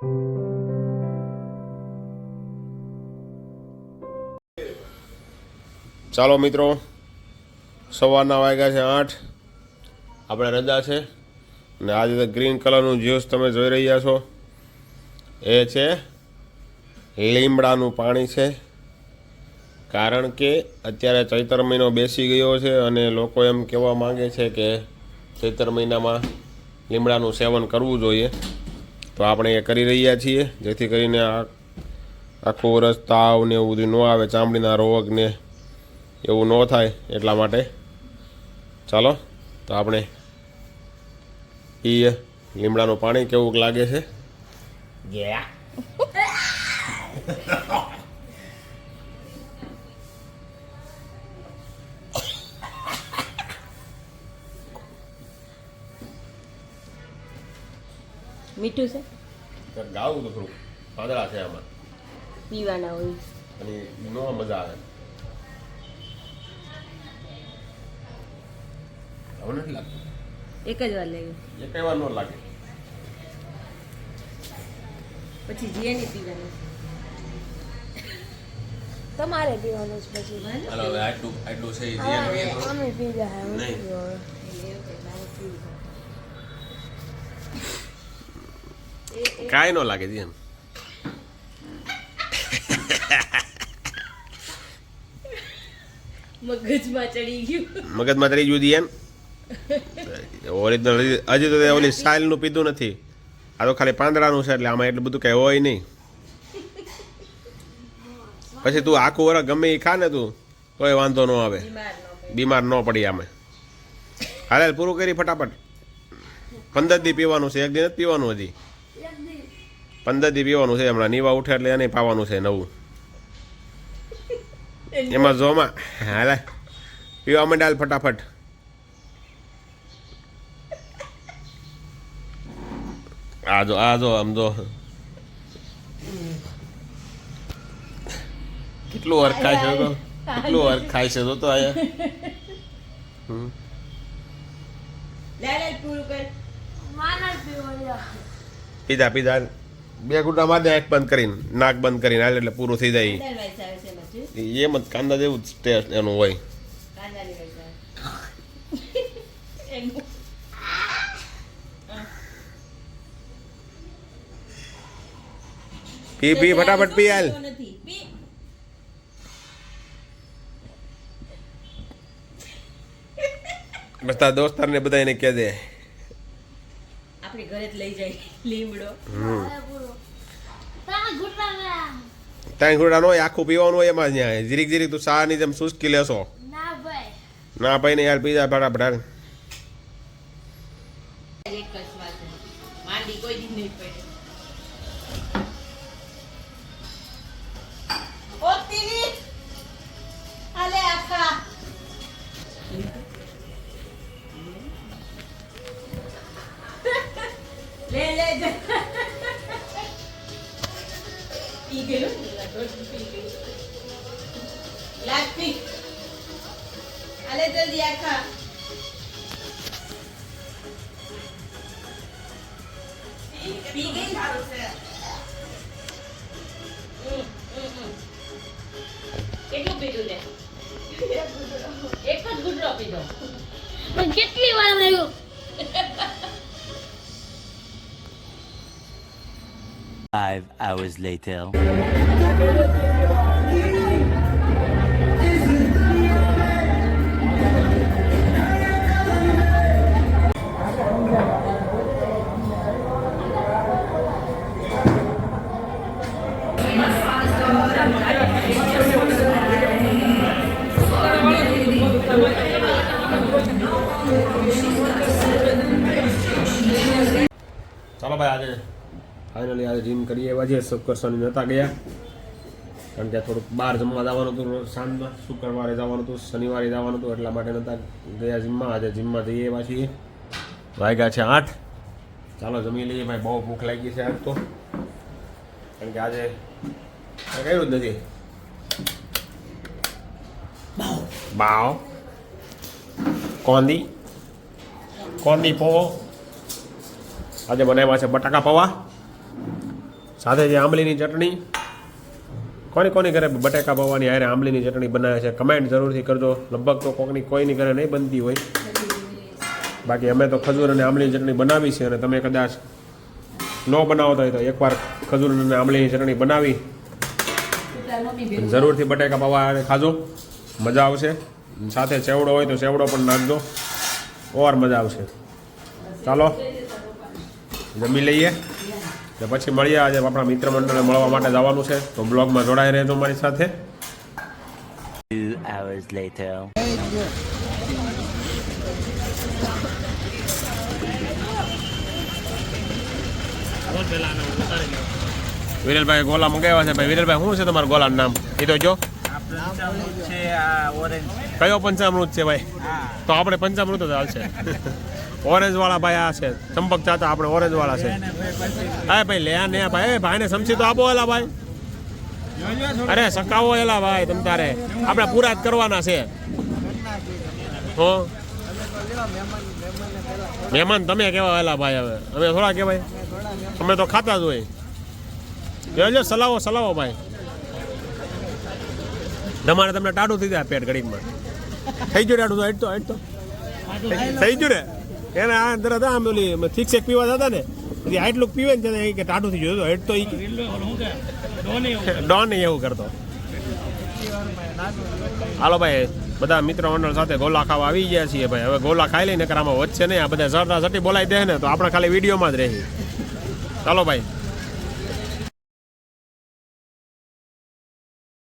ચાલો મિત્રો, સવારના વાગ્યા છે 8, આપણે રજા છે અને આજે ગ્રીન કલરનું જ્યુસ તમે જોઈ રહ્યા છો એ છે લીમડાનું પાણી છે. કારણ કે અત્યારે ચૈત્ર મહિનો બેસી ગયો છે અને લોકો એમ કહેવા માંગે છે કે ચૈત્ર મહિનામાં લીમડાનું સેવન કરવું જોઈએ, તો આપણે એ કરી રહ્યા છીએ જેથી કરીને આખું વરસ તાવ ને એવું બધું ન આવે, ચામડીના રોગ ને એવું ન થાય એટલા માટે. ચાલો તો આપણે પીએ લીમડાનું પાણી. કેવું લાગે છે? મીઠું છે? ગાવું તો થોડું પાંદડા છે આમાં, પીવાના હોય અને નો મજા આવે. હવે નથી લાગતું, એક જ વાર લાગ્યું, એક વાર ન લાગે. પછી જે નહીં પીવાનું. તમારે પીવાનું છે પછી. હાલો હવે આટલું છે અમે પી જાય નહીં. કાંઈ ન લાગે છે એમ. મગજમાં ચડી ગયું. મગજમાં તરી જુદી એમ. ઓરિજિનલ હજી તો ઓલી સ્ટાઇલનું પીધું નથી, આ તો ખાલી પાંદડાનું છે એટલે આમાં એટલું બધું કંઈ હોય નહીં. પછી તું આખું વરસ ગમે એ ખા ને તું તોય વાંધો ન આવે, બીમાર ન પડી આમે. હાલે પૂરું કરી ફટાફટ. 15 દી પીવાનું છે, એક દી નથી પીવાનું. હજી 15 દી પીવાનું છે. હમણાં નીવા ઉઠે એટલે એને પાવાનું છે નવું. એમાં જોમાં હાલે પીવા માંડાલ ફટાફટ. આ જો આમ જો કેટલું વર્ક ખાય છે, તો કેટલું વર્ક ખાય છે તો આયા. પીધા 2 ગુટા માર દે, 1 બંધ કરીને, નાક બંધ કરીને હાલ એટલે પૂરું થઈ જાય. એમ જ કાંદા જેવું જ ટેસ્ટ એનું હોય. પી ફટાફટ પી હાલ. બસ તારા દોસ્તારને બધા એને કહે દે આપણે ઘરે જ લઈ જાય લીમડો. ત્યાં ઘોડા નો આખું પીવાનું હોય એમાં જ. જીરીક તું સા ની જેમ સુસ્કી લેશો. ના ભાઈ ને યાર પીઝા ફટાફટ હાલ. એક જ વાત માંડી કોઈ દી નહીં પડે. ઓ તીવી આલે આખા લે પી ગયું લાગતી. આલે જલ્દી આખા. પી ગઈ સારું છે. કેટલું પીધું લે? એક જ ગુટલો પીધો. પણ કેટલી વાર લાગ્યું? 5 hours later. ચાલો ભાઈ, આજે ફાઇનલી આજે જીમ કરીએ. આજે શુક્ર શનિ નહોતા ગયા કારણ કે થોડુંક બહાર જમવા જવાનું હતું. સાંજમાં શુક્રવારે જવાનું હતું, શનિવારે જવાનું હતું, એટલા માટે નહોતા ગયા જીમમાં. આજે જીમમાં જઈએ પાછી. વાગ્યા છે 8. ચાલો જમી લઈએ ભાઈ, બહુ ભૂખ લાગી છે આજ તો. કારણ કે આજે કર્યું જ નથી. બાવ કોંદી પૌવા આજે બનાવ્યા છે. બટાકા પૌવા સાથે જે આંબલીની ચટણી, કોની ઘરે બટેકા પૌવાની હારે આંબલીની ચટણી બનાવે છે કમેન્ટ જરૂરથી કરજો. લગભગ તો કોઈની ઘરે નહીં બનતી હોય, બાકી અમે તો ખજૂર અને આંબલીની ચટણી બનાવી છે. અને તમે કદાચ ન બનાવતા હોય તો એકવાર ખજૂર અને આંબલીની ચટણી બનાવી જરૂરથી બટેકા પૌવા હારે ખાજો, મજા આવશે. સાથે સેવડો હોય તો સેવડો પણ નાખજો, ઓર મજા આવશે. ચાલો જમી લઈએ ને પછી મળીએ. આજે આપણા મિત્ર મંડળને મળવા માટે જવાનું છે, તો બ્લોગમાં જોડાઈ રહેજો મારી સાથે. 2 hours later. વિરેલભાઈ ગોલા મંગાવ્યા છે. ભાઈ વિરેલભાઈ શું છે તમારું ગોલાનું નામ એ તો જો. કયો પંચામૃત છે ભાઈ? તો આપણે પંચામૃત જ હાલશે. ઓરેન્જ વાળા ભાઈ આ છે ચંપક ચાચા, આપણે ઓરેન્જ વાળા છે. હા ભાઈ લે ને ભાઈ, ભાઈને સમસી તો આપો એલા ભાઈ. અરે સકાવો એલા ભાઈ, તમ તારે આપણે પૂરા જ કરવાના છે. હો મહેમાન તમે કેવા એલા ભાઈ, હવે અમે થોડા કહેવાય, અમે તો ખાતા જ હોય. જોજો સલાવો ભાઈ, તમારે તમને ટાઢું થઈ જાય પેટ ઘડીકમાં. થઈ ગયું ટાઢું તો હેઠતો થઈ ગયું ને. એને આ તરત આમ ઓલી થીક શેક પીવા જતા ને પછી આટલું પીવે ને કે ટાઢું થઈ ગયું હેઠતો ડોન એવું કરતો. હાલો ભાઈ, બધા મિત્ર મંડળ સાથે ગોલા ખાવા આવી ગયા છીએ ભાઈ. હવે ગોલા ખાઈ લઈને આમાં વધશે નહીં. આ બધા ઝરતા ઝટી બોલાવી દે ને તો આપણે ખાલી વિડીયોમાં જ રહી. ચાલો ભાઈ.